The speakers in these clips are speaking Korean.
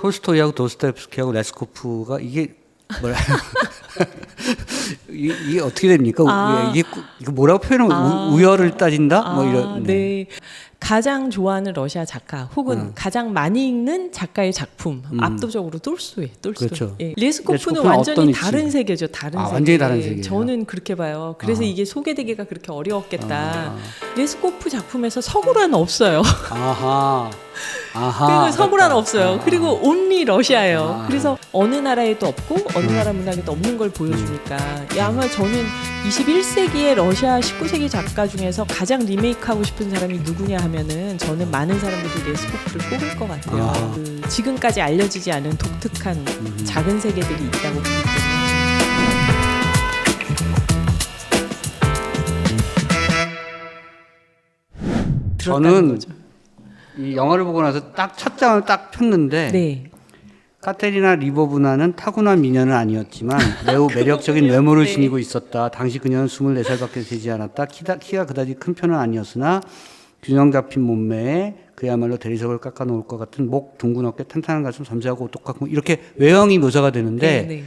톨스토이하고 도스토옙스키하고 레스코프가 이게 뭐라 이게 어떻게 됩니까? 이게 뭐라고 표현하면 우열을 따진다? 뭐 이런. 네. 가장 좋아하는 러시아 작가 혹은 가장 많이 읽는 작가의 작품 압도적으로 똘스토이. 그렇죠. 예. 레스코프는 완전히 다른 세계죠. 다른 세계. 완전히 다른 세계. 저는 그렇게 봐요. 그래서 이게 소개되기가 그렇게 어려웠겠다. 레스코프 작품에서 서구란 없어요. 그리고 서구란 없어요. 그리고 온리 러시아예요. 그래서 어느 나라에도 없고 어느 나라 문학에도 없는 걸 보여주니까 아마 저는 21세기의 러시아 19세기 작가 중에서 가장 리메이크하고 싶은 사람이 누구냐 하면은 저는 많은 사람들이 레스코프를 꼽을 것 같아요. 그 지금까지 알려지지 않은 독특한 작은 세계들이 있다고 보기 때문에 저는 거죠. 이 영화를 보고 나서 딱 첫 장을 딱 폈는데 네. 카테리나 리보브나는 타고난 미녀는 아니었지만 매우 매력적인 외모를 지니고 있었다. 당시 그녀는 24살밖에 되지 않았다. 키가 그다지 큰 편은 아니었으나 균형 잡힌 몸매에 그야말로 대리석을 깎아놓을 것 같은 목, 둥근 어깨, 탄탄한 가슴, 섬세하고 똑같고 이렇게 외형이 묘사가 되는데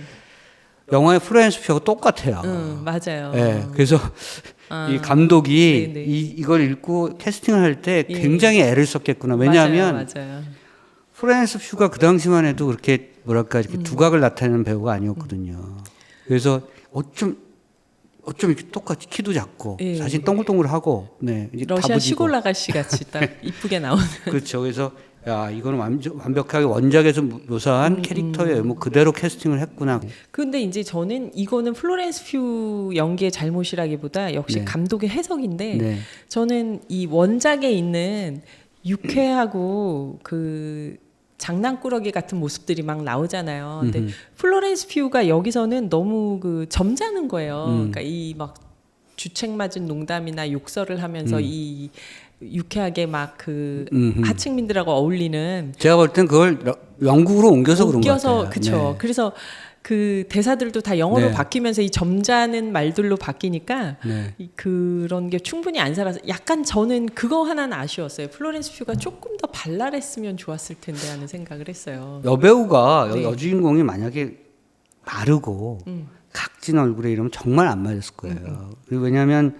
영화의 플로렌스 퓨하고 똑같아요. 맞아요. 네, 그래서 이 감독이 이걸 읽고 캐스팅을 할 때 굉장히 애를 썼겠구나. 왜냐하면 맞아요. 플로렌스 퓨가 그 당시만 해도 그렇게 뭐랄까 이렇게 두각을 나타내는 배우가 아니었거든요. 그래서 어쩜 이렇게 똑같이 키도 작고 사진 동글동글하고 이제 러시아 다부지고. 시골 아가씨 같이 딱 이쁘게 나오는. 그렇죠. 그래서 야 이거는 완벽하게 원작에서 묘사한 캐릭터의 외모 그대로 캐스팅을 했구나. 근데 이제 저는 이거는 플로렌스 퓨 연기의 잘못이라기보다 역시 감독의 해석인데 저는 이 원작에 있는 유쾌하고 그 장난꾸러기 같은 모습들이 막 나오잖아요. 근데 플로렌스 퓨가 여기서는 너무 그 점잖은 거예요. 그러니까 이 막 주책 맞은 농담이나 욕설을 하면서 이 유쾌하게 막 그 하층민들하고 어울리는. 제가 볼 땐 그걸 영국으로 옮겨서 그런 것 같아요. 그렇죠. 그래서 그 대사들도 다 영어로 바뀌면서 이 점잖은 말들로 바뀌니까 그런 게 충분히 안 살아서 약간 저는 그거 하나는 아쉬웠어요. 플로렌스 퓨가 조금 더 발랄했으면 좋았을 텐데 하는 생각을 했어요. 여배우가 여주인공이 만약에 마르고 각진 얼굴에 이러면 정말 안 맞았을 거예요. 그리고 왜냐하면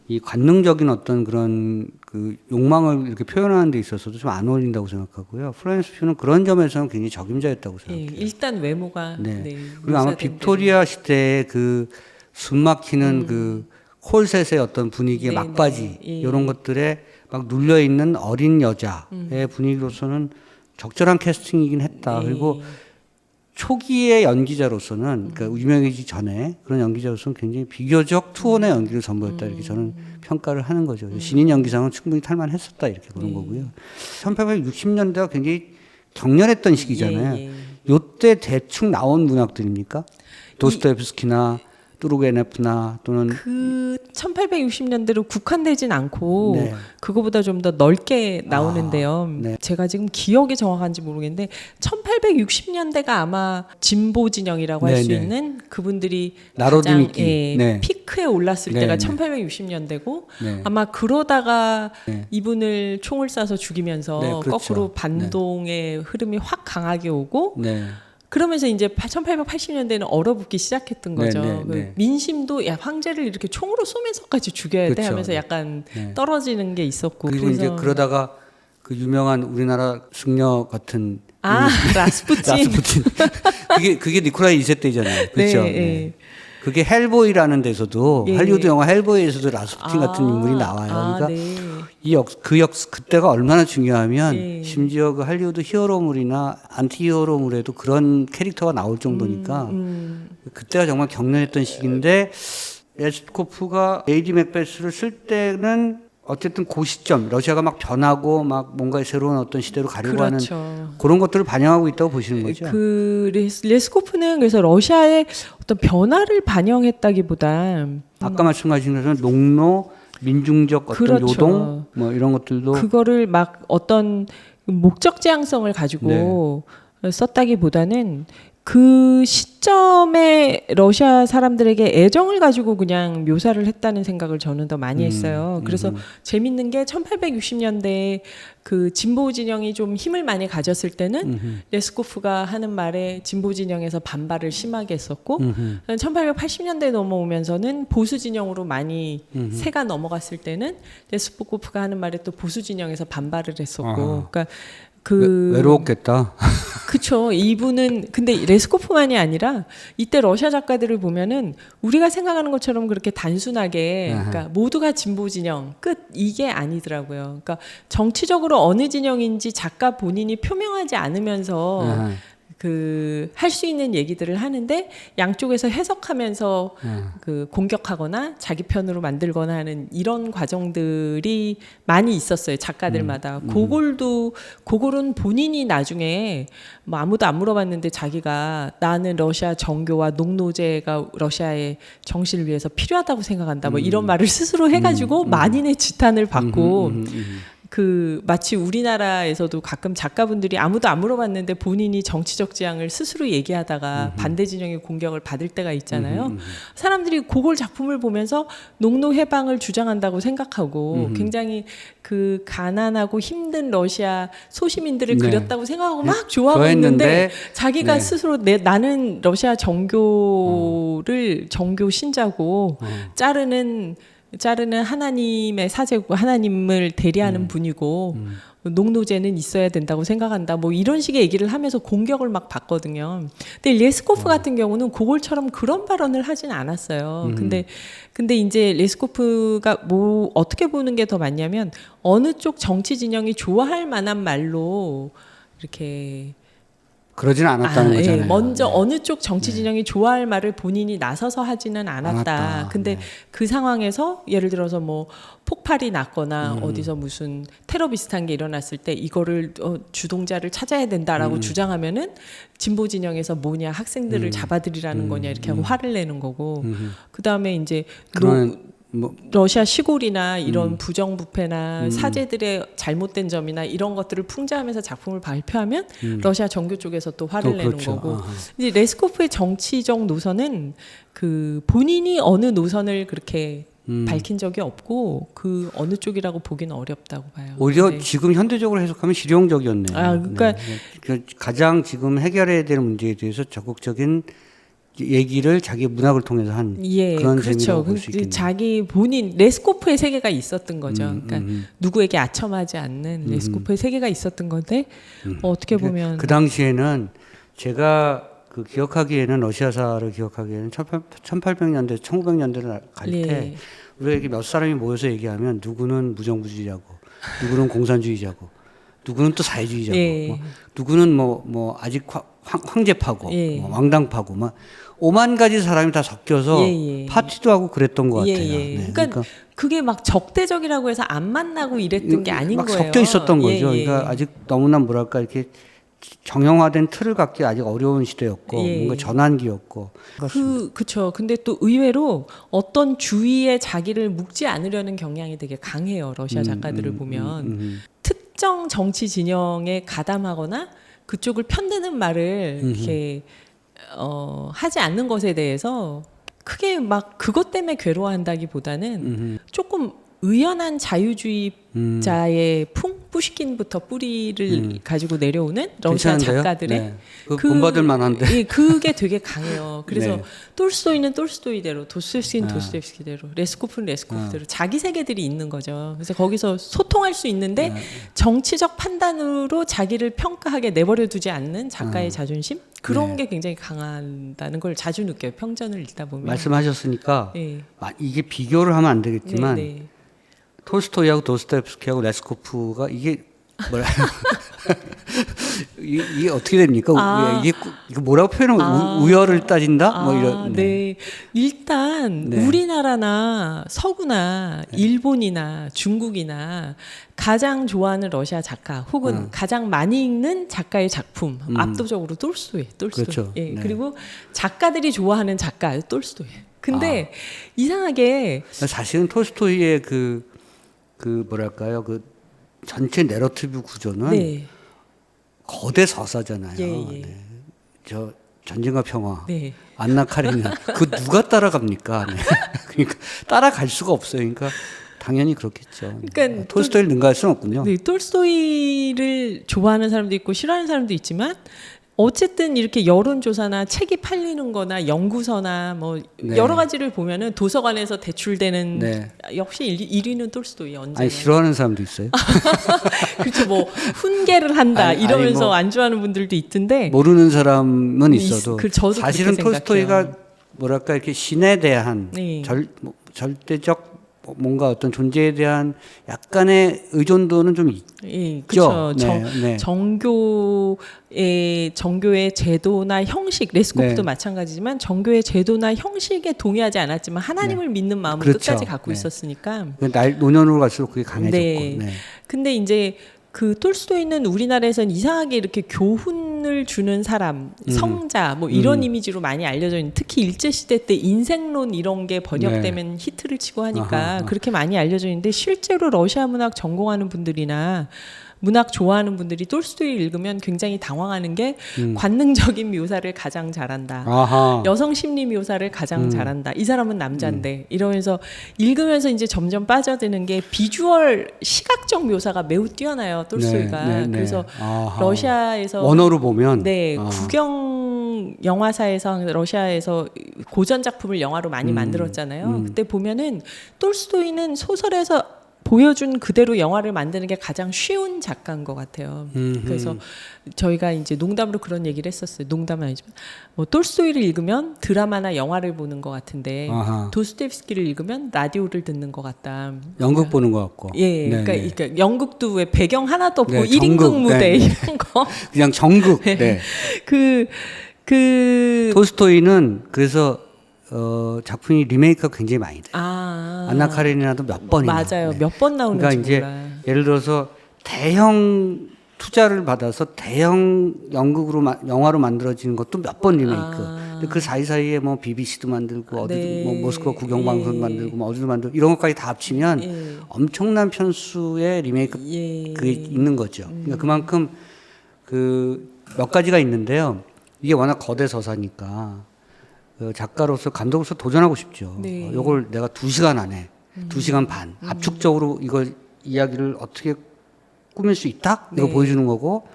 이 관능적인 어떤 그런 그 욕망을 이렇게 표현하는 데 있어서도 좀 안 어울린다고 생각하고요. 플로렌스 퓨는 그런 점에서는 굉장히 적임자였다고 생각해요. 일단 외모가. 그리고 아마 빅토리아 시대의 그 숨막히는 그 콜셋의 어떤 분위기의 막바지 이런 것들에 막 눌려 있는 어린 여자의 분위기로서는 적절한 캐스팅이긴 했다. 그리고 초기의 연기자로서는 그러니까 유명해지기 전에 그런 연기자로서는 굉장히 비교적 투혼의 연기를 선보였다 이렇게 저는 평가를 하는 거죠. 신인 연기상은 충분히 탈만했었다 이렇게 보는 거고요. 1860년대가 굉장히 격렬했던 시기잖아요. 요때 대충 나온 문학들입니까? 도스토옙스키나 뚜르게네프나 또는 그 1860년대로 국한되진 않고 그거보다 좀 더 넓게 나오는데요. 제가 지금 기억이 정확한지 모르겠는데 1860년대가 아마 진보 진영이라고 할 수 있는 그분들이 가장 피크에 올랐을 때가 1860년대고 아마 그러다가 이분을 총을 쏴서 죽이면서 거꾸로 반동의 흐름이 확 강하게 오고 그러면서 이제 1880년대에는 얼어붙기 시작했던 거죠. 그 민심도 야 황제를 이렇게 총으로 쏘면서까지 죽여야 돼 하면서 약간 떨어지는 게 있었고. 그리고 그래서 이제 그러다가 그 유명한 우리나라 승려 같은 라스푸틴. 그게 니콜라이 2세 때잖아요. 그렇죠. 그게 헬보이라는 데서도 할리우드 영화 헬보이에서도 라스푸틴 같은 인물이 나와요. 그러니까 그때가 얼마나 중요하면 심지어 그 할리우드 히어로물이나 안티 히어로물에도 그런 캐릭터가 나올 정도니까 그때가 정말 격렬했던 시기인데 레스코프가 레이디 맥베스를 쓸 때는 어쨌든 그 시점 러시아가 막 변하고 막 뭔가 새로운 어떤 시대로 가려고 하는 그런 것들을 반영하고 있다고 보시는 거죠. 그 레스코프는 그래서 러시아의 어떤 변화를 반영했다기보다 아까 말씀하신 것처럼 농노 민중적 어떤 요동 뭐 이런 것들도 그거를 막 어떤 목적 지향성을 가지고 썼다기보다는 그 시점에 러시아 사람들에게 애정을 가지고 그냥 묘사를 했다는 생각을 저는 더 많이 했어요. 그래서 재밌는 게 1860년대에 그 진보 진영이 좀 힘을 많이 가졌을 때는 레스코프가 하는 말에 진보 진영에서 반발을 심하게 했었고 1880년대에 넘어오면서는 보수 진영으로 많이 새가 넘어갔을 때는 레스코프가 하는 말에 또 보수 진영에서 반발을 했었고 그러니까 외로웠겠다. 그쵸. 이분은 근데 레스코프만이 아니라 이때 러시아 작가들을 보면은 우리가 생각하는 것처럼 그렇게 단순하게 그러니까 모두가 진보 진영 끝 이게 아니더라고요. 그러니까 정치적으로 어느 진영인지 작가 본인이 표명하지 않으면서 그 할 수 있는 얘기들을 하는데 양쪽에서 해석하면서 그 공격하거나 자기 편으로 만들거나 하는 이런 과정들이 많이 있었어요. 작가들마다. 그걸은 본인이 나중에 뭐 아무도 안 물어봤는데 자기가 나는 러시아 정교와 농노제가 러시아의 정신을 위해서 필요하다고 생각한다. 뭐 이런 말을 스스로 해가지고 만인의 지탄을 받고 그 마치 우리나라에서도 가끔 작가분들이 아무도 안 물어봤는데 본인이 정치적 지향을 스스로 얘기하다가 반대 진영의 공격을 받을 때가 있잖아요. 사람들이 그걸 작품을 보면서 농노 해방을 주장한다고 생각하고 굉장히 그 가난하고 힘든 러시아 소시민들을 그렸다고 생각하고 막 좋아하고 있는데 자기가 스스로 나는 러시아 정교를 정교 신자고 짜르는 하나님의 사제고 하나님을 대리하는 분이고 농노제는 있어야 된다고 생각한다. 뭐 이런 식의 얘기를 하면서 공격을 막 받거든요. 근데 레스코프 같은 경우는 고골처럼 그런 발언을 하진 않았어요. 근데 이제 레스코프가 뭐 어떻게 보는 게 더 맞냐면 어느 쪽 정치 진영이 좋아할 만한 말로 이렇게 그러진 않았다는 거잖아요. 먼저 어느 쪽 정치 진영이 좋아할 말을 본인이 나서서 하지는 않았다. 근데 그 상황에서 예를 들어서 뭐 폭발이 났거나 어디서 무슨 테러 비슷한 게 일어났을 때 이거를 주동자를 찾아야 된다라고 주장하면은 진보 진영에서 뭐냐 학생들을 잡아들이라는 거냐 이렇게 하고 화를 내는 거고 그 다음에 이제 러시아 시골이나 이런 부정부패나 사제들의 잘못된 점이나 이런 것들을 풍자하면서 작품을 발표하면 러시아 정교 쪽에서 또 화를 내는 거고 이제 레스코프의 정치적 노선은 그 본인이 어느 노선을 그렇게 밝힌 적이 없고 그 어느 쪽이라고 보기는 어렵다고 봐요. 오히려 지금 현대적으로 해석하면 실용적이었네요. 그러니까 가장 지금 해결해야 되는 문제에 대해서 적극적인 얘기를 자기 문학을 통해서 한 그런 그렇죠. 셈이라고 볼 수 있겠네요. 자기 본인 레스코프의 세계가 있었던 거죠. 그러니까 누구에게 아첨하지 않는 레스코프의 세계가 있었던 건데 어떻게 보면 그 당시에는 제가 그 기억하기에는 러시아사를 기억하기에는 1800년대, 1900년대를 갈 때 우리에게 몇 사람이 모여서 얘기하면 누구는 무정부주의자고, 누구는 공산주의자고, 누구는 또 사회주의자고, 뭐, 누구는 뭐 아직 황제파고, 뭐 왕당파고, 막 5만 가지 사람이 다 섞여서 파티도 하고 그랬던 것 같아요. 그러니까 그게 막 적대적이라고 해서 안 만나고 이랬던 게 아닌 막 거예요. 섞여 있었던 거죠. 그러니까 아직 너무나 뭐랄까 이렇게 정형화된 틀을 갖기 아직 어려운 시대였고 뭔가 전환기였고. 그렇죠. 근데 또 의외로 어떤 주위에 자기를 묶지 않으려는 경향이 되게 강해요. 러시아 작가들을 보면 특정 정치 진영에 가담하거나 그쪽을 편드는 말을 이렇게 하지 않는 것에 대해서 크게 막 그것 때문에 괴로워한다기보다는 조금 의연한 자유주의자의 푸시킨부터 뿌리를 가지고 내려오는 러시아 괜찮은데요? 작가들의 그 본받을 만한데. 그게 되게 강해요. 그래서 톨스토이는 톨스토이대로, 도스토옙스키는 도스토옙스키대로, 레스코프는 레스코프대로 자기 세계들이 있는 거죠. 그래서 거기서 소통할 수 있는데 정치적 판단으로 자기를 평가하게 내버려 두지 않는 작가의 자존심? 그런 게 굉장히 강하다는 걸 자주 느껴요. 평전을 읽다 보면. 말씀하셨으니까 이게 비교를 하면 안 되겠지만 톨스토이하고 도스토옙스키하고 레스코프가 이게 뭐라 이게 어떻게 됩니까? 이게 뭐라고 표현하면 우열을 따진다? 뭐 이런. 일단 우리나라나 서구나 일본이나 중국이나 가장 좋아하는 러시아 작가 혹은 가장 많이 읽는 작가의 작품 압도적으로 톨스토이. 그렇죠. 그리고 작가들이 좋아하는 작가 톨스토이. 근데 이상하게 사실은 톨스토이의 그 뭐랄까요? 그 전체 내러티브 구조는 거대 서사잖아요. 예. 네. 저 전쟁과 평화, 네. 안나 카레니나 그 누가 따라갑니까? 네. 그러니까 따라갈 수가 없어요. 그러니까 당연히 그렇겠죠. 그러니까 톨스토이를 능가할 수는 없군요. 네, 톨스토이를 좋아하는 사람도 있고 싫어하는 사람도 있지만 어쨌든 이렇게 여론조사나 책이 팔리는 거나 연구서나 뭐 네. 여러 가지를 보면은 도서관에서 대출되는 네. 역시 1위는 톨스토이 언제나. 아니 싫어하는 사람도 있어요. 그렇죠. 뭐 훈계를 한다 아니, 이러면서 뭐 안주하는 분들도 있던데 모르는 사람은 있어도 저도 사실은 그렇게 톨스토이가 생각해요. 뭐랄까 이렇게 신에 대한 네. 절대적 뭔가 어떤 존재에 대한 약간의 의존도는 좀 예, 있죠. 그렇죠. 네. 정교의 제도나 형식, 레스코프도 네. 마찬가지지만 정교의 제도나 형식에 동의하지 않았지만 하나님을 믿는 마음을 그렇죠. 끝까지 갖고 네. 있었으니까. 노년으로 갈수록 그게 강해졌고. 네. 네. 근데 이제 그 톨스토이는 우리나라에서는 이상하게 이렇게 교훈을 주는 사람, 성자 뭐 이런 이미지로 많이 알려져 있는, 특히 일제 시대 때 인생론 이런 게 번역되면 히트를 치고 하니까 아하. 그렇게 많이 알려져 있는데 실제로 러시아 문학 전공하는 분들이나 문학 좋아하는 분들이 톨스토이를 읽으면 굉장히 당황하는 게 관능적인 묘사를 가장 잘한다. 아하. 여성 심리 묘사를 가장 잘한다. 이 사람은 남자인데 이러면서 읽으면서 이제 점점 빠져드는 게 비주얼 시각적 묘사가 매우 뛰어나요. 톨스토이가. 네. 그래서 아하. 러시아에서 원어로 보면 네, 국영 영화사에서 러시아에서 고전 작품을 영화로 많이 만들었잖아요. 그때 보면은 톨스토이는 소설에서 보여준 그대로 영화를 만드는 게 가장 쉬운 작가인 것 같아요. 그래서 저희가 이제 농담으로 그런 얘기를 했었어요. 농담은 아니지만 뭐 톨스토이를 읽으면 드라마나 영화를 보는 것 같은데 아하. 도스토옙스키를 읽으면 라디오를 듣는 것 같다. 연극 보는 것 같고. 예, 네, 그러니까 연극도 왜 배경 하나도 없고 네, 1인극 정극, 무대 네. 이런 거. 그냥 정극. 네. 그 톨스토이는 그래서 작품이 리메이크가 굉장히 많이 돼요. 안나 카레니나도 몇 번이나. 맞아요. 몇 번 나오는지 그러니까 이제 몰라. 예를 들어서 대형 투자를 받아서 대형 연극으로 영화로 만들어지는 것도 몇 번 리메이크. 근데 그 사이사이에 뭐 BBC도 만들고 어디도 네. 뭐 모스크바 국영방송 만들고 뭐 어디도 만들고 이런 것까지 다 합치면 엄청난 편수의 리메이크 그게 있는 거죠. 그러니까 그만큼 그 몇 가지가 있는데요. 이게 워낙 거대 서사니까 그 작가로서 감독으로서 도전하고 싶죠. 네. 이걸 내가 2시간 안에 2시간 반 압축적으로 이걸 이야기를 어떻게 꾸밀 수 있다? 이거 네. 보여주는 거고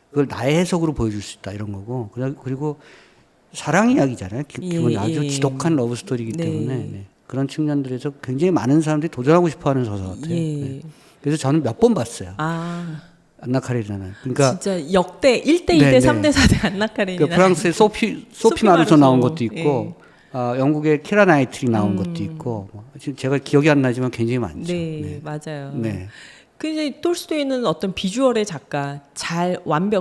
그걸 나의 해석으로 보여줄 수 있다 이런 거고 그리고 사랑 이야기잖아요. 기본 아주 지독한 러브 스토리이기 네. 때문에 네. 그런 측면들에서 굉장히 많은 사람들이 도전하고 싶어하는 서사 같아요. 네. 그래서 저는 몇 번 봤어요. 안나 카레니나는. 그러니까 진짜 역대 1대 2대 네, 3대 4대 안나 카레니나. 그러니까 프랑스의 소피 마르소 나온 것도 있고 영국의 키라 나이틀이 나온 것도 있고 지금 제가 기억이 안 나지만 굉장히 많죠. 네, 맞아요. 네. 근데 톨스토이는 어떤 비주얼의 작가,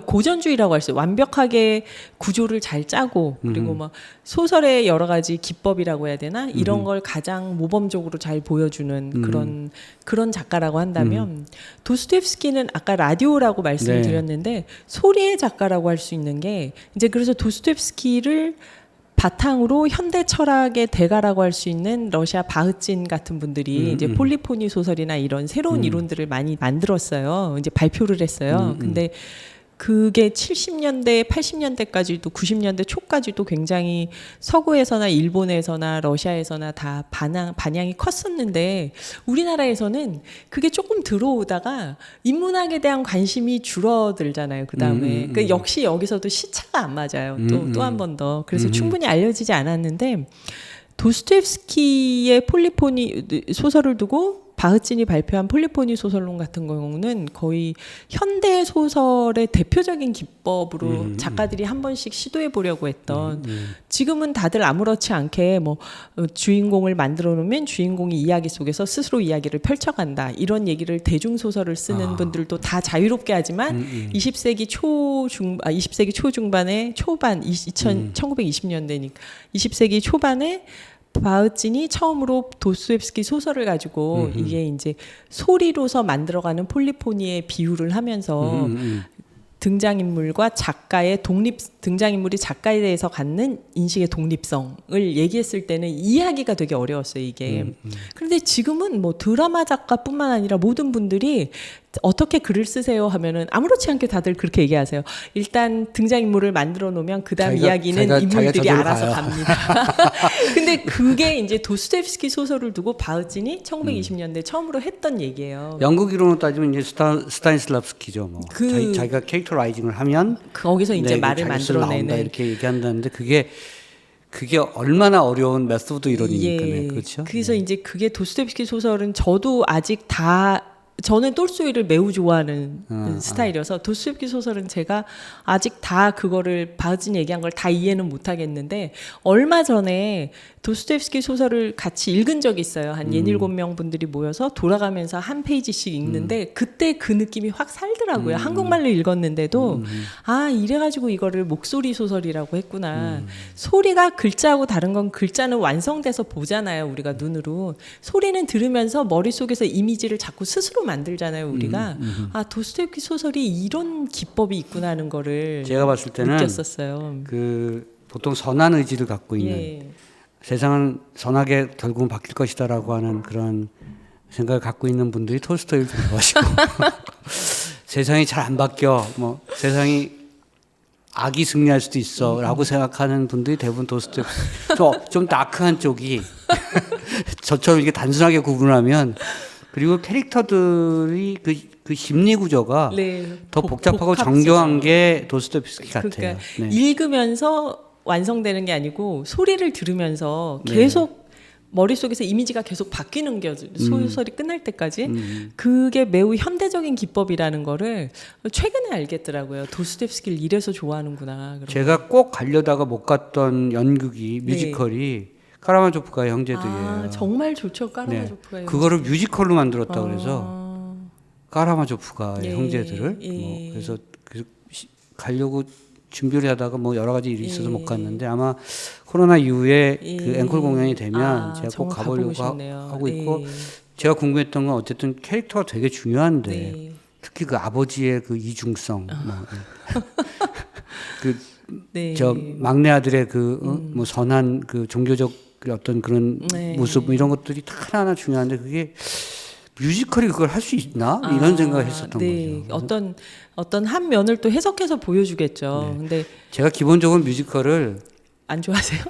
고전주의라고 할 수 있어요. 완벽하게 구조를 잘 짜고 그리고 막 소설의 여러 가지 기법이라고 해야 되나 이런 걸 가장 모범적으로 잘 보여주는 그런 작가라고 한다면 도스토옙스키는 아까 라디오라고 말씀을 네. 드렸는데 소리의 작가라고 할 수 있는 게 이제 그래서 도스토옙스키를 바탕으로 현대 철학의 대가라고 할 수 있는 러시아 바흐친 같은 분들이 이제 폴리포니 소설이나 이런 새로운 이론들을 많이 만들었어요. 이제 발표를 했어요. 근데 그게 70년대, 80년대까지도 90년대 초까지도 굉장히 서구에서나 일본에서나 러시아에서나 다 반향이 컸었는데 우리나라에서는 그게 조금 들어오다가 인문학에 대한 관심이 줄어들잖아요. 그 다음에 그러니까 역시 여기서도 시차가 안 맞아요. 또 한 번 더. 그래서 충분히 알려지지 않았는데 도스토옙스키의 폴리포니 소설을 두고 바흐친이 발표한 폴리포니 소설론 같은 경우는 거의 현대 소설의 대표적인 기법으로 작가들이 한 번씩 시도해 보려고 했던 지금은 다들 아무렇지 않게 뭐 주인공을 만들어 놓으면 주인공이 이야기 속에서 스스로 이야기를 펼쳐간다 이런 얘기를 대중소설을 쓰는 분들도 다 자유롭게 하지만 20세기 초중반에 1920년대니까 20세기 초반에 바흐친이 처음으로 도스토옙스키 소설을 가지고 이게 이제 소리로서 만들어가는 폴리포니의 비유를 하면서 등장인물과 작가의 등장인물이 작가에 대해서 갖는 인식의 독립성을 얘기했을 때는 이해하기가 되게 어려웠어요, 이게. 그런데 지금은 뭐 드라마 작가뿐만 아니라 모든 분들이 어떻게 글을 쓰세요 하면은 아무렇지 않게 다들 그렇게 얘기하세요. 일단 등장인물을 만들어 놓으면 그다음 이야기는 인물들이 알아서 갑니다. 근데 그게 이제 도스토옙스키 소설을 두고 바흐진이 1920년대 처음으로 했던 얘기예요. 영국 이론으로 따지면 이제 스타니슬랍스키죠. 뭐 자기가 캐릭터라이징을 하면 거기서 이제 말을 만들어내는 이렇게 얘기한다는데 그게 얼마나 어려운 메소드 이론이니까 예. 그렇죠. 그래서 이제 그게 도스토옙스키 소설은 저도 아직 저는 똘소이를 매우 좋아하는 스타일이어서 도스토옙스키 소설은 제가 아직 다 그거를 바흐진 얘기한 걸 다 이해는 못 하겠는데 얼마 전에 도스토옙스키 소설을 같이 읽은 적이 있어요. 한 6-7명 분들이 모여서 돌아가면서 한 페이지씩 읽는데 그때 그 느낌이 확 살더라고요. 한국말로 읽었는데도 아 이래가지고 이거를 목소리 소설이라고 했구나. 소리가 글자하고 다른 건 글자는 완성돼서 보잖아요. 우리가 눈으로. 소리는 들으면서 머릿속에서 이미지를 자꾸 스스로 만들잖아요. 우리가. 아 도스토옙스키 소설이 이런 기법이 있구나 하는 거를 제가 봤을 때는 느꼈었어요. 보통 선한 의지를 갖고 있는 예. 세상은 선하게 결국은 바뀔 것이다라고 하는 그런 생각을 갖고 있는 분들이 톨스토이를 좀 좋아하시고 세상이 잘 안 바뀌어 뭐 세상이 악이 승리할 수도 있어라고 생각하는 분들이 대부분 도스토옙스키 좀 다크한 쪽이 저처럼 이렇게 단순하게 구분하면 그리고 캐릭터들이 그 심리 구조가 네. 더 복잡하고 정교한 게 도스토옙스키 같아요. 그러니까 네. 읽으면서 완성되는 게 아니고 소리를 들으면서 계속 머릿속에서 이미지가 계속 바뀌는 게 소설이 끝날 때까지 그게 매우 현대적인 기법이라는 거를 최근에 알겠더라고요. 도스토옙스키를 이래서 좋아하는구나. 그런 제가 꼭 가려다가 못 갔던 연극이 뮤지컬이 카라마조프가의 형제들이에요. 아, 정말 좋죠. 까라마조프가의 그거를 뮤지컬로 만들었다 그래서 카라마조프가의 예, 형제들을 예. 뭐 그래서 가려고 준비를 하다가 뭐 여러 가지 일이 있어서 못 갔는데 아마 코로나 이후에 그 앵콜 공연이 되면 제가 꼭 가보려고 하고 있고 제가 궁금했던 건 어쨌든 캐릭터가 되게 중요한데 특히 그 아버지의 그 이중성 저 막내 아들의 뭐 선한 그 종교적 어떤 그런 모습 뭐 이런 것들이 다 하나하나 중요한데 그게 뮤지컬이 그걸 할 수 있나 이런 생각을 했었던 거죠. 어떤 한 면을 또 해석해서 보여주겠죠. 근데 제가 기본적으로 뮤지컬을 안 좋아하세요?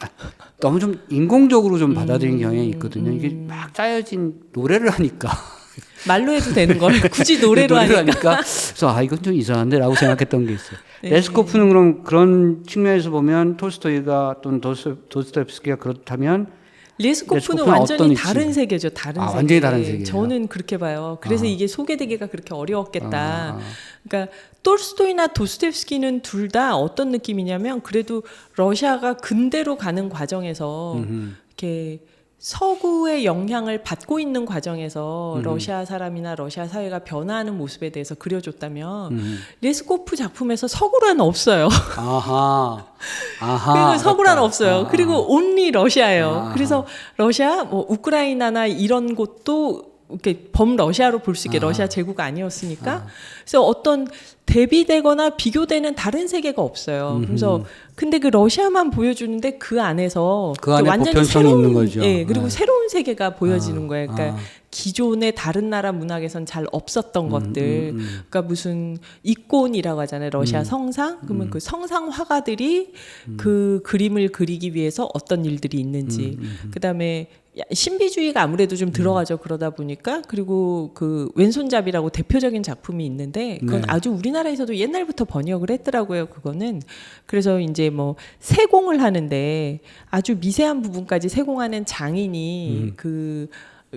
너무 좀 인공적으로 좀 받아들이는 경향이 있거든요. 이게 막 짜여진 노래를 하니까 말로 해도 되는 걸 굳이 노래로 하니까. 그래서 이건 좀 이상한데라고 생각했던 게 있어요. 레스코프는 그럼 그런 측면에서 보면 톨스토이가 또는 도스토옙스키가 그렇다면 레스코프는 완전히 다른 세계죠. 다른 세계. 완전히 다른 세계예요. 저는 그렇게 봐요. 그래서 이게 소개되기가 그렇게 어려웠겠다. 그러니까 톨스토이나 도스토옙스키는 둘 다 어떤 느낌이냐면 그래도 러시아가 근대로 가는 과정에서 이렇게 서구의 영향을 받고 있는 과정에서 러시아 사람이나 러시아 사회가 변화하는 모습에 대해서 그려줬다면 레스코프 작품에서 서구란 없어요. 그리고 서구란 없어요. 그리고 온리 러시아예요. 그래서 러시아, 뭐 우크라이나나 이런 곳도 이렇게 범러시아로 볼 수 있게 러시아 제국가 아니었으니까 그래서 어떤 대비되거나 비교되는 다른 세계가 없어요. 그래서 근데 그 러시아만 보여주는데 그 안에 완전히 보편성이 있는 거죠. 예, 그리고 새로운 세계가 보여지는 거예요. 그러니까 기존의 다른 나라 문학에선 잘 없었던 것들. 그러니까 무슨 이콘이라고 하잖아요. 러시아 성상. 그러면 그 성상 화가들이 그 그림을 그리기 위해서 어떤 일들이 있는지. 그다음에 신비주의가 아무래도 좀 들어가죠. 그러다 보니까 그리고 그 왼손잡이라고 대표적인 작품이 있는데 그건 아주 우리나라에서도 옛날부터 번역을 했더라고요. 그거는 그래서 이제 뭐 세공을 하는데 아주 미세한 부분까지 세공하는 장인이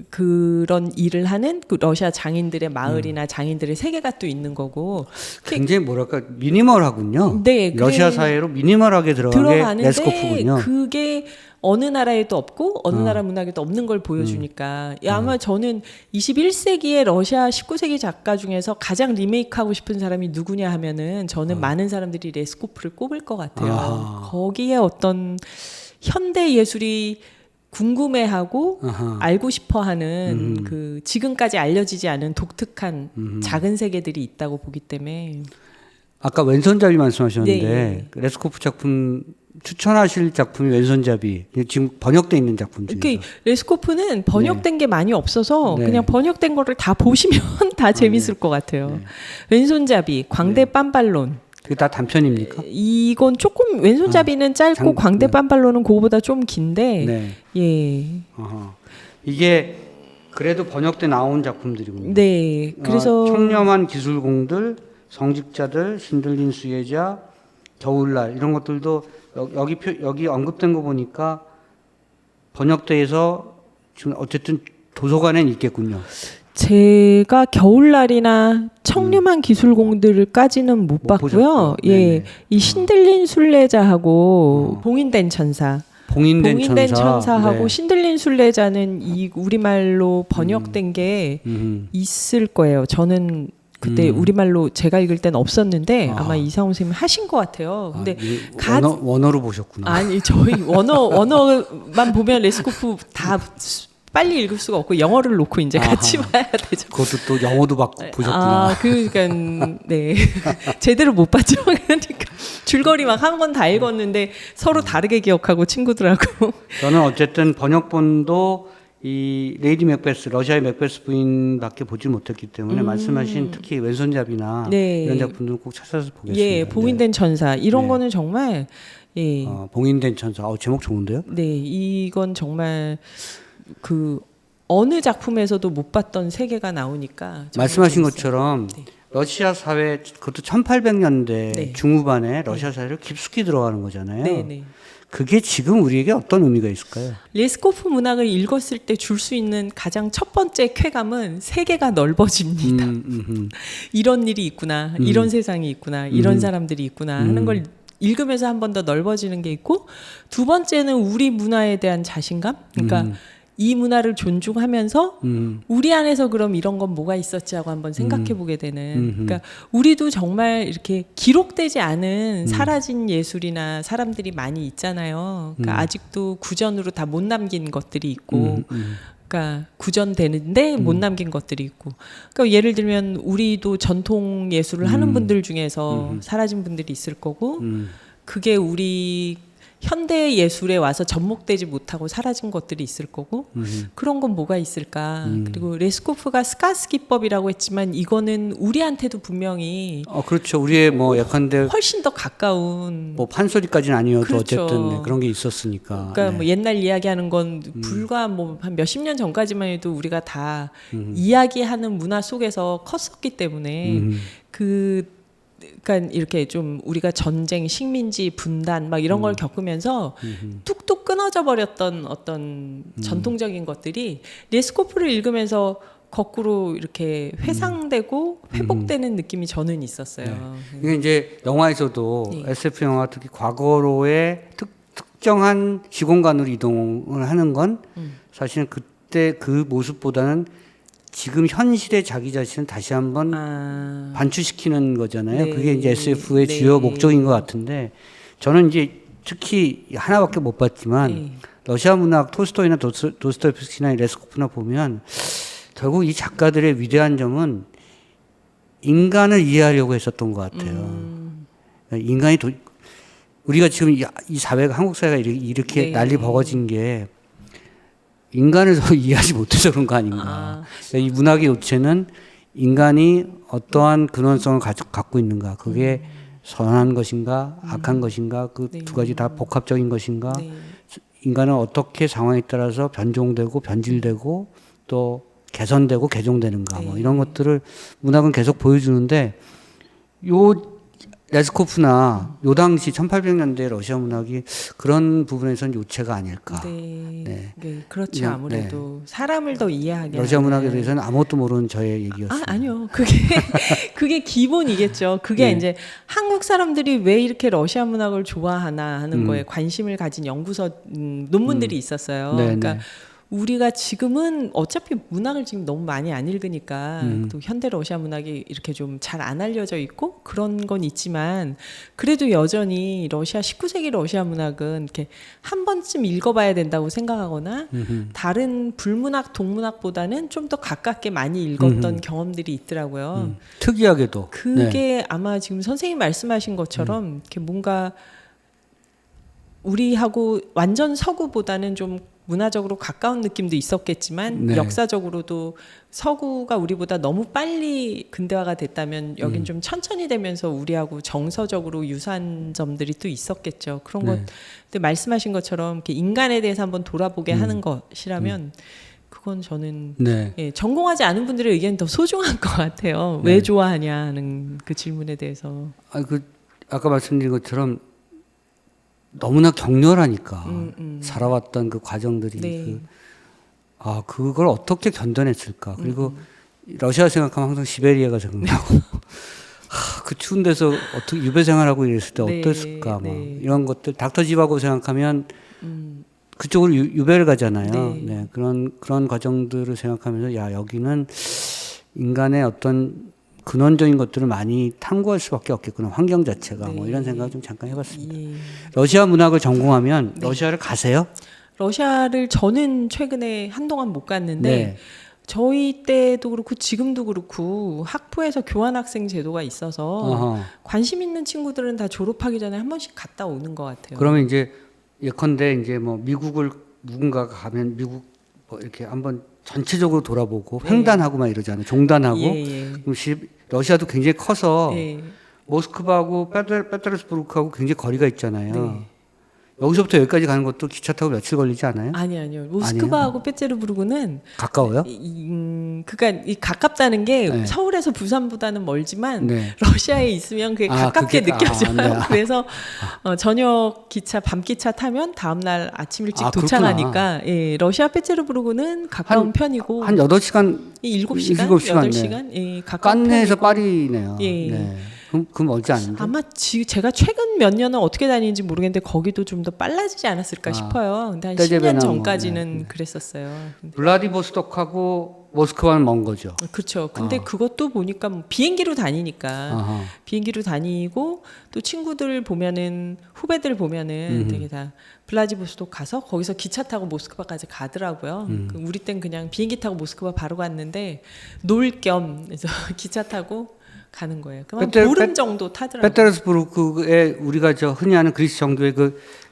그런 일을 하는 그 러시아 장인들의 마을이나 장인들의 세계가 또 있는 거고 굉장히 뭐랄까 미니멀하군요. 네, 러시아 사회로 미니멀하게 들어가는 게 레스코프군요. 그게 어느 나라에도 없고 어느 나라 문학에도 없는 걸 보여주니까 아마 저는 21세기의 러시아 19세기 작가 중에서 가장 리메이크하고 싶은 사람이 누구냐 하면은 저는 많은 사람들이 레스코프를 꼽을 것 같아요. 거기에 어떤 현대 예술이 궁금해하고 알고 싶어하는 그 지금까지 알려지지 않은 독특한 작은 세계들이 있다고 보기 때문에 아까 왼손잡이 말씀하셨는데 그 레스코프 작품 추천하실 작품이 왼손잡이 지금 번역돼 있는 작품 중에서. 그러니까 레스코프는 번역된 게 많이 없어서 네. 그냥 번역된 거를 다 보시면 다 재밌을 것 같아요. 왼손잡이, 광대 빤발론. 그게 다 단편입니까? 이건 조금 왼손잡이는 짧고 광대 빤발론은 그거보다 좀 긴데 네. 예. 이게 그래도 번역돼 나온 작품들이군요. 네. 그래서 청렴한 기술공들, 성직자들, 신들린 수혜자, 겨울날 이런 것들도 여기 언급된 거 보니까 번역돼서 지금 어쨌든 도서관엔 있겠군요. 제가 겨울날이나 청렴한 기술공들까지는 못 봤고요. 예, 이 신들린 순례자하고 봉인된 천사. 봉인된 천사하고 네. 신들린 순례자는 이 우리말로 번역된 게 있을 거예요. 저는 그때 우리말로 제가 읽을 땐 없었는데 아마 이상훈 선생님이 하신 것 같아요. 근데 원어로 보셨구나. 아니 저희 원어만 보면 레스코프 다 빨리 읽을 수가 없고 영어를 놓고 이제 같이 봐야 되죠. 그것도 또 영어도 보셨구나. 그러니까 네 제대로 못 봤죠. 그러니까 줄거리 막 한 권 다 읽었는데 서로 다르게 기억하고 친구들하고. 저는 어쨌든 번역본도 이 레이디 맥베스, 러시아의 맥베스 부인밖에 보지 못했기 때문에 말씀하신 특히 왼손잡이나 네. 이런 작품들은 꼭 찾아서 보겠습니다. 예, 봉인된 천사 이런 네. 거는 정말 예. 봉인된 천사. 제목 좋은데요? 네, 이건 정말 그 어느 작품에서도 못 봤던 세계가 나오니까 말씀하신 재밌어요. 것처럼 네. 러시아 사회 그것도 1800년대 네. 중후반에 러시아 사회를 깊숙이 들어가는 거잖아요. 네, 네. 그게 지금 우리에게 어떤 의미가 있을까요? 레스코프 문학을 읽었을 때 줄 수 있는 가장 첫 번째 쾌감은 세계가 넓어집니다. 이런 일이 있구나, 이런 세상이 있구나, 이런 사람들이 있구나 하는 걸 읽으면서 한 번 더 넓어지는 게 있고, 두 번째는 우리 문화에 대한 자신감. 그러니까 이 문화를 존중하면서 우리 안에서 그럼 이런 건 뭐가 있었지 하고 한번 생각해 보게 되는. 그러니까 우리도 정말 이렇게 기록되지 않은 사라진 예술이나 사람들이 많이 있잖아요. 그러니까 아직도 구전으로 다 못 남긴 것들이 있고. 그러니까 구전되는데 못 남긴 것들이 있고. 그러니까 예를 들면 우리도 전통 예술을 하는 분들 중에서 사라진 분들이 있을 거고, 그게 우리 현대 예술에 와서 접목되지 못하고 사라진 것들이 있을 거고, 그런 건 뭐가 있을까. 그리고 레스코프가 스카스 기법이라고 했지만 이거는 우리한테도 분명히 그렇죠. 우리의 뭐 예컨대 훨씬 더 가까운, 뭐 판소리까지는 아니어도 그렇죠. 어쨌든 네, 그런 게 있었으니까. 그러니까 네. 뭐 옛날 이야기하는 건 불과 뭐 한 몇십 년 전까지만 해도 우리가 다 이야기하는 문화 속에서 컸었기 때문에 그러니까 이렇게 좀 우리가 전쟁, 식민지, 분단 막 이런 걸 겪으면서 뚝뚝 끊어져 버렸던 어떤 전통적인 것들이 레스코프를 읽으면서 거꾸로 이렇게 회상되고 회복되는 느낌이 저는 있었어요. 이게 이제 영화에서도 네. SF 영화 특히 과거로의 특정한 시공간으로 이동을 하는 건 사실은 그때 그 모습보다는 지금 현실의 자기 자신을 다시 한번 반추시키는 거잖아요. 네. 그게 이제 SF의 네. 주요 목적인 것 같은데, 저는 이제 특히 하나밖에 못 봤지만 네. 러시아 문학 토스토이나 도스토옙스키나 레스코프나 보면 결국 이 작가들의 위대한 점은 인간을 이해하려고 했었던 것 같아요. 인간이 우리가 지금 이 사회가, 한국 사회가 이렇게 네. 난리 버거진 게 인간을 더 이해하지 못해서 그런 거 아닌가. 그러니까 이 문학의 요체는 인간이 어떠한 근원성을 갖고 있는가. 그게 선한 것인가, 악한 것인가, 그 두 가지 다 복합적인 것인가. 네. 인간은 어떻게 상황에 따라서 변종되고 변질되고 또 개선되고 개종되는가. 뭐 이런 것들을 문학은 계속 보여주는데, 요 레스코프나 요 당시 1800년대 러시아 문학이 그런 부분에서는 요체가 아닐까. 네. 그렇죠. 그냥, 아무래도 사람을 더 이해하게 러시아 하는. 문학에 대해서는 아무것도 모르는 저의 얘기였습니다. 아니요. 그게 기본이겠죠. 그게 네. 이제 한국 사람들이 왜 이렇게 러시아 문학을 좋아하나 하는 거에 관심을 가진 연구서 논문들이 있었어요. 네, 그러니까 네. 우리가 지금은 어차피 문학을 지금 너무 많이 안 읽으니까 또 현대 러시아 문학이 이렇게 좀 잘 안 알려져 있고 그런 건 있지만, 그래도 여전히 러시아 19세기 러시아 문학은 이렇게 한 번쯤 읽어봐야 된다고 생각하거나 다른 불문학, 동문학보다는 좀 더 가깝게 많이 읽었던 경험들이 있더라고요. 특이하게도. 그게 아마 지금 선생님 말씀하신 것처럼 이렇게 뭔가 우리하고 완전 서구보다는 좀 문화적으로 가까운 느낌도 있었겠지만 네. 역사적으로도 서구가 우리보다 너무 빨리 근대화가 됐다면 여긴 좀 천천히 되면서 우리하고 정서적으로 유사한 점들이 또 있었겠죠. 그런 네. 것들 말씀하신 것처럼 이렇게 인간에 대해서 한번 돌아보게 하는 것이라면 그건 저는 네. 예, 전공하지 않은 분들의 의견이 더 소중한 것 같아요. 왜 좋아하냐는 그 질문에 대해서. 아까 말씀드린 것처럼 너무나 격렬하니까 살아왔던 그 과정들이 네. 그걸 어떻게 견뎌냈을까. 그리고 러시아 생각하면 항상 시베리아가 생각나고 그 추운 데서 어떻게 유배 생활하고 이랬을 때 네, 어땠을까. 네. 막 이런 것들 닥터 지바고 생각하면 그쪽으로 유배를 가잖아요. 네. 네. 그런 과정들을 생각하면서 여기는 인간의 어떤 근원적인 것들을 많이 탐구할 수밖에 없겠구나. 환경 자체가 뭐 이런 생각을 좀 잠깐 해봤습니다. 예. 러시아 문학을 전공하면 러시아를 가세요? 러시아를 저는 최근에 한동안 못 갔는데 네. 저희 때도 그렇고 지금도 그렇고 학부에서 교환학생 제도가 있어서 어허. 관심 있는 친구들은 다 졸업하기 전에 한 번씩 갔다 오는 것 같아요. 그러면 이제 예컨대 이제 뭐 미국을 누군가가 가면 미국 뭐 이렇게 한번 전체적으로 돌아보고 횡단하고 막 이러잖아요. 종단하고. 예. 그럼 러시아도 굉장히 커서 예. 모스크바하고 페테르스부르크하고 굉장히 거리가 있잖아요. 네. 여기서부터 여기까지 가는 것도 기차 타고 며칠 걸리지 않아요? 아니요. 모스크바하고 페테르부르크는 가까워요? 그러니까 이 가깝다는 게 네. 서울에서 부산보다는 멀지만 네. 러시아에 있으면 그게 가깝게 느껴져요. 네. 그래서 저녁 기차, 밤 기차 타면 다음 날 아침 일찍 도착하니까 예, 러시아 페테르부르크는 가까운 편이고 한 8시간 7시간, 8시간 예, 가까운 깐네에서 편이고. 파리네요. 예. 네. 그럼 멀지 않은데? 아마 제가 최근 몇 년은 어떻게 다니는지 모르겠는데 거기도 좀 더 빨라지지 않았을까 싶어요. 근데 한 10년 전까지는 네. 그랬었어요. 블라디보스톡하고 모스크바는 먼 거죠. 그렇죠. 근데 그것도 보니까 뭐 비행기로 다니니까 아하. 비행기로 다니고 또 친구들 보면은 후배들 보면은 되게 다 블라디보스톡 가서 거기서 기차 타고 모스크바까지 가더라고요. 우리 땐 그냥 비행기 타고 모스크바 바로 갔는데 놀 겸 그래서 기차 타고 가는 거예요. 그럼 보름 정도 타더라고요. 페테르스부르크에 우리가 저 흔히 아는 그리스 정도의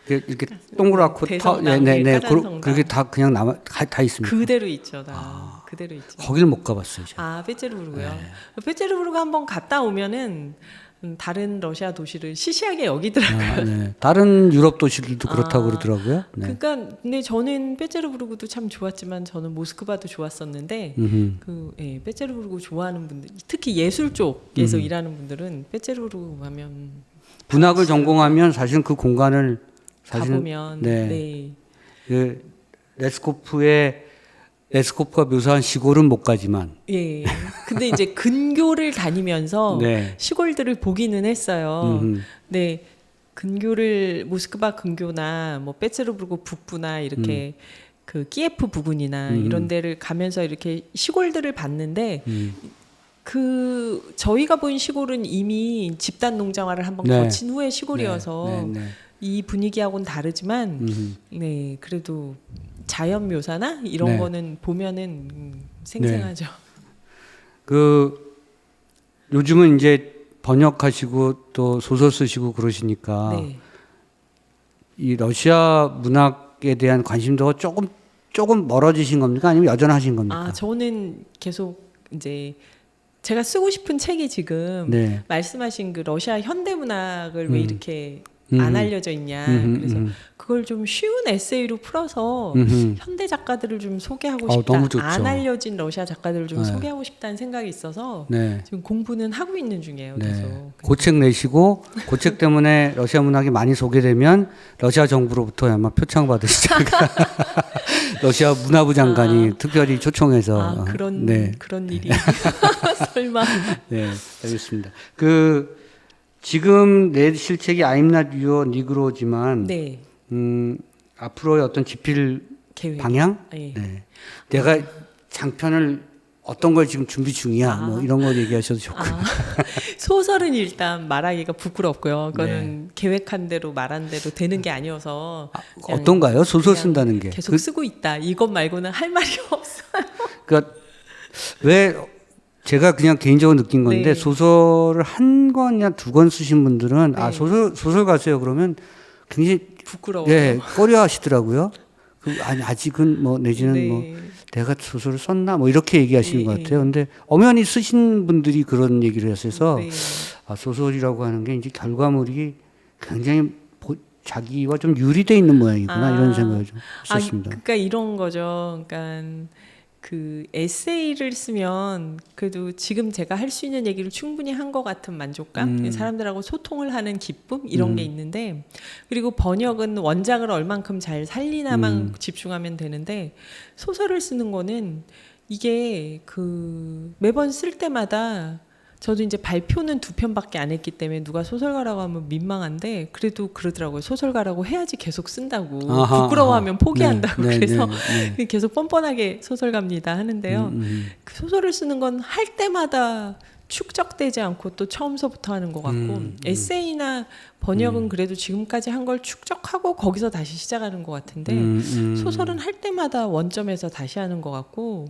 이렇게 동그랗고 그렇게 다 그냥 다 있습니다. 그대로 있죠, 다. 그대로 있죠. 거기를 못 가봤어요. 페테르부르크요. 네. 페테르부르크 한번 갔다 오면은 다른 러시아 도시를 시시하게 여기더라고요. 네. 다른 유럽 도시들도 그렇다고 그러더라고요. 네. 그러니까 근데 저는 페테르부르크도 참 좋았지만 저는 모스크바도 좋았었는데 페테르부르크 좋아하는 분들, 특히 예술 쪽에서 일하는 분들은 페테르부르크 가면 문학을 전공하면 사실 그 공간을 가보면 그 레스코프가 묘사한 시골은 못 가지만 예. 근데 이제 근교를 다니면서 네. 시골들을 보기는 했어요. 네. 근교를 모스크바 근교나 뭐 페테르부르크 북부나 이렇게 그 키예프 부근이나 이런 데를 가면서 이렇게 시골들을 봤는데 그 저희가 본 시골은 이미 집단 농장화를 한번 거친 후의 시골이어서 이 분위기하고는 다르지만 네 그래도 자연 묘사나 이런 거는 보면은 생생하죠. 그 요즘은 이제 번역하시고 또 소설 쓰시고 그러시니까 이 러시아 문학에 대한 관심도가 조금 멀어지신 겁니까? 아니면 여전하신 겁니까? 저는 계속 이제 제가 쓰고 싶은 책이 지금 말씀하신 그 러시아 현대 문학을 왜 이렇게 안 알려져 있냐. 그래서 그걸 좀 쉬운 에세이로 풀어서 현대 작가들을 좀 소개하고 싶다. 너무 좋죠. 안 알려진 러시아 작가들을 좀 소개하고 싶다는 생각이 있어서 지금 공부는 하고 있는 중이에요. 그래서 그 책 내시고 그 책 때문에 러시아 문학이 많이 소개되면 러시아 정부로부터 아마 표창 받으시지 않을까. 러시아 문화부 장관이 특별히 초청해서 그런 일이 설마. 네, 알겠습니다. 지금 내실 책이 I'm Not Your Negro지만 앞으로의 어떤 집필 계획. 방향? 내가 장편을 어떤 걸 지금 준비 중이야. 뭐 이런 거 얘기하셔도 좋고요. 소설은 일단 말하기가 부끄럽고요. 그거는 계획한 대로 말한 대로 되는 게 아니어서 어떤가요? 소설 쓴다는 게 계속 쓰고 있다. 이것 말고는 할 말이 없어요. 그러니까 왜 제가 그냥 개인적으로 느낀 건데 소설을 한 권이나 두 권 쓰신 분들은 소설 가세요 그러면 굉장히 부끄러워요. 네, 꺼려하시더라고요. 아니 아직은 뭐 내지는 네. 뭐 내가 소설을 썼나 뭐 이렇게 얘기하시는 네. 것 같아요. 근데 엄연히 쓰신 분들이 그런 얘기를 했어서 네. 소설이라고 하는 게 이제 결과물이 굉장히 자기와 좀 유리돼 있는 모양이구나 이런 생각을 좀 했었습니다. 그러니까 이런 거죠. 그러니까 그 에세이를 쓰면 그래도 지금 제가 할 수 있는 얘기를 충분히 한 것 같은 만족감, 사람들하고 소통을 하는 기쁨 이런 게 있는데, 그리고 번역은 원작을 얼만큼 잘 살리나만 집중하면 되는데, 소설을 쓰는 거는 이게 그 매번 쓸 때마다 저도 이제 발표는 2편밖에 안 했기 때문에 누가 소설가라고 하면 민망한데, 그래도 그러더라고요. 소설가라고 해야지 계속 쓴다고. 부끄러워하면 포기한다고. 네, 그래서 네. 계속 뻔뻔하게 소설가입니다 하는데요. 그 소설을 쓰는 건 할 때마다 축적되지 않고 또 처음서부터 하는 것 같고, 에세이나 번역은 그래도 지금까지 한 걸 축적하고 거기서 다시 시작하는 것 같은데, 소설은 할 때마다 원점에서 다시 하는 것 같고,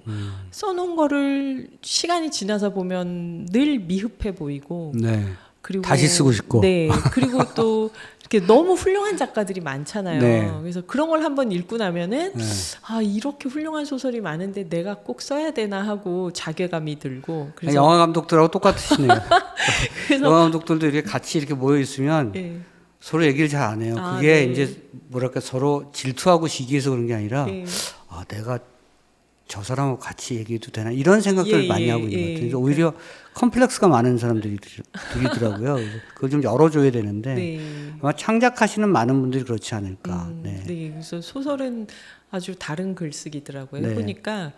써놓은 거를 시간이 지나서 보면 늘 미흡해 보이고, 네. 그리고 다시 쓰고 싶고. 네. 그리고 또 이렇게 너무 훌륭한 작가들이 많잖아요. 네. 그래서 그런 걸 한번 읽고 나면은 네. 이렇게 훌륭한 소설이 많은데 내가 꼭 써야 되나 하고 자괴감이 들고. 그래서 영화 감독들하고 똑같으시네요. 그래서 영화 감독들도 이렇게 같이 이렇게 모여 있으면 예. 서로 얘기를 잘 안 해요. 그게 이제 뭐랄까 서로 질투하고 시기해서 그런 게 아니라 내가 저 사람하고 같이 얘기해도 되나 이런 생각들을 많이 하고 있는 것 같아요. 그래서 오히려 컴플렉스가 많은 사람들이더라고요. 그래서 그걸 좀 열어줘야 되는데 아마 창작하시는 많은 분들이 그렇지 않을까. 네. 그래서 소설은 아주 다른 글쓰기더라고요. 네. 해보니까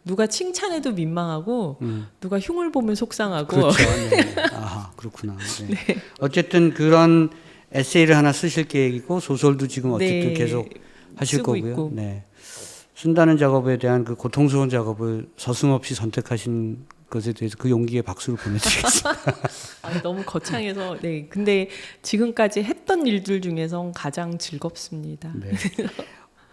누가 칭찬해도 민망하고 누가 흉을 보면 속상하고. 그렇죠. 네. 그렇구나. 네. 어쨌든 그런 에세이를 하나 쓰실 계획이고 소설도 지금 어쨌든 계속 하실 거고요. 있고. 네. 쓴다는 작업에 대한 그 고통스러운 작업을 서슴없이 선택하신 것에 대해서 그 용기에 박수를 보내드리겠습니다. 너무 거창해서. 네. 근데 지금까지 했던 일들 중에서 가장 즐겁습니다. 네.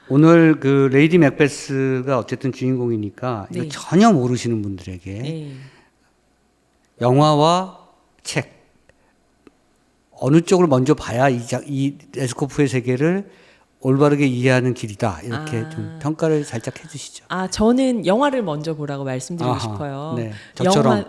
오늘 그 레이디 맥베스가 어쨌든 주인공이니까 이거 전혀 모르시는 분들에게 영화와 책 어느 쪽을 먼저 봐야 이 에스코프의 세계를 올바르게 이해하는 길이다. 이렇게 좀 평가를 살짝 해주시죠. 저는 영화를 먼저 보라고 말씀드리고 싶어요. 네, 저처럼.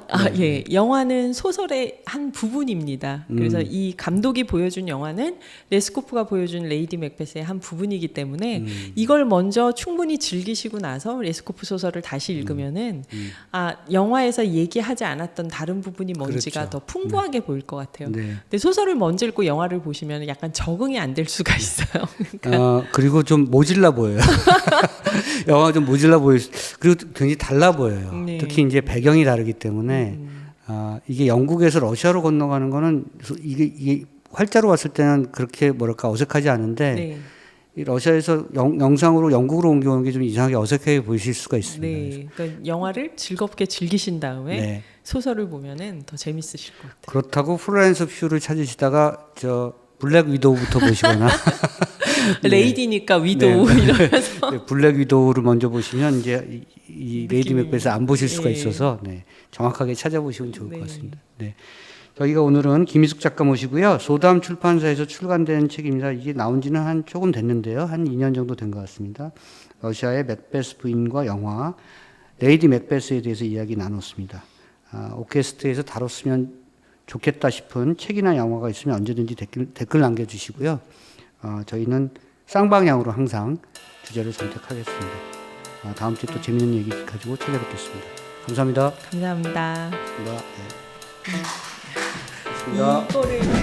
영화는 소설의 한 부분입니다. 그래서 이 감독이 보여준 영화는 레스코프가 보여준 레이디 맥베스의 한 부분이기 때문에 이걸 먼저 충분히 즐기시고 나서 레스코프 소설을 다시 읽으면은 영화에서 얘기하지 않았던 다른 부분이 뭔지가 더 풍부하게 보일 것 같아요. 근데 소설을 먼저 읽고 영화를 보시면 약간 적응이 안 될 수가 있어요. 그러니까 그리고 좀 모질라 보여요. 영화가 좀 모질라 그리고 굉장히 달라 보여요. 특히 이제 배경이 다르기 때문에 이게 영국에서 러시아로 건너가는 거는 이게 활자로 봤을 때는 그렇게 뭐랄까 어색하지 않은데 이 러시아에서 영상으로 영국으로 옮겨오는 게 좀 이상하게 어색하게 보이실 수가 있습니다. 그러니까 영화를 즐겁게 즐기신 다음에 소설을 보면은 더 재밌으실 것 같아요. 그렇다고 플로렌스 퓨를 찾으시다가 블랙 위도우부터 보시거나 레이디니까 위도우 이러면서 블랙 위도우를 먼저 보시면 이제 이 레이디 맥베스 안 보실 수가 있어서 정확하게 찾아보시면 좋을 것 같습니다. 저희가 오늘은 김희숙 작가 모시고요. 소담 출판사에서 출간된 책입니다. 이게 나온 지는 조금 됐는데요. 한 2년 정도 된 것 같습니다. 러시아의 맥베스 부인과 영화 레이디 맥베스에 대해서 이야기 나눴습니다. 오케스트에서 다뤘으면 좋겠다 싶은 책이나 영화가 있으면 언제든지 댓글 남겨주시고요. 저희는 쌍방향으로 항상 주제를 선택하겠습니다. 다음 주에 또 재밌는 얘기 가지고 찾아뵙겠습니다. 감사합니다. 감사합니다. 고맙습니다. 네. 이거를 그럼